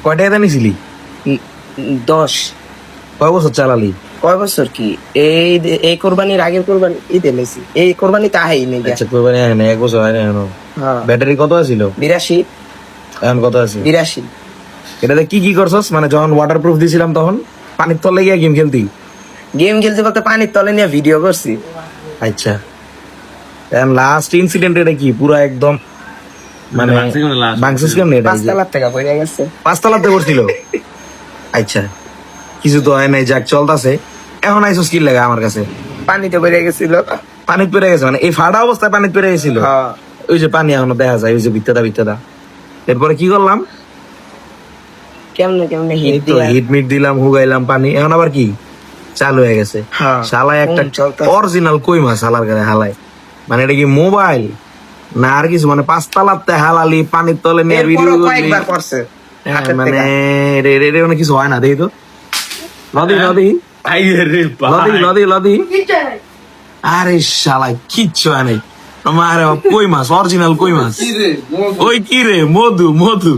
কয় টাকা নিছিলি? 10। কয় বছর চালালি? কয় বছর কি এই কোরবানির আগের কোরবানি ঈদে লেছি, এই কোরবানি তাহাই নেই। আচ্ছা কোরবানি হয় না, 1 বছর হয় না এখনো। হ্যাঁ, ব্যাটারি কত আছিল? 82। এখন কত আছে? 82। এটাতে কি কি করছস? মানে যখন ওয়াটার প্রুফ দিছিলাম তখন পানির তলে গিয়ে গেম খেলতি? গেম খেলতে বলতে পানির তলে নিয়ে ভিডিও করছি। আচ্ছা, লাস্ট ইনসিডেন্ট এটা কি পুরো একদম মানে বাংসুস কেমন? এটা 5 তলার টাকা পড়ে গেছে। 5 তলাতে পড়ছিল? আচ্ছা, কিছু তো হয় নাই, যাক চলতেছে। এখন আইসো স্কিল লাগে আমার কাছে। পানিতে পড়ে গেছিল। পানিতে পেরে গেছে মানে এই ফাটা অবস্থায় পানিতে পেরে গেছিল? হ্যাঁ। ওই যে পানি এখনো দেখা যায়, ওই যে ভিত্তাদা। এরপরে কি করলাম? কেমনে কেমনে হিট এই তো দিয়া। হিট মিট দিলাম, হুগাইলাম পানি, এখন আবার কি চালু হয়ে গেছে। হ্যাঁ। শালায় একটা চলতেছে। অরিজিনাল কই মাছ হালার গায়ে হালায়। মানে এটা কি মোবাইল না আর কিছু? মানে 5 তলাতে হালালি, পানির তলে নিয়ে ভিডিও এরপরও কয়েকবার করছে হাতের মানে থেকে। রে অনেক কিছু হয় না, দেখি তো। লদি আরে শালা কিচ্ছু হয় নাই। আমার কই মাছ, অরিজিনাল কই মাছ। ওই কি রে, মধু।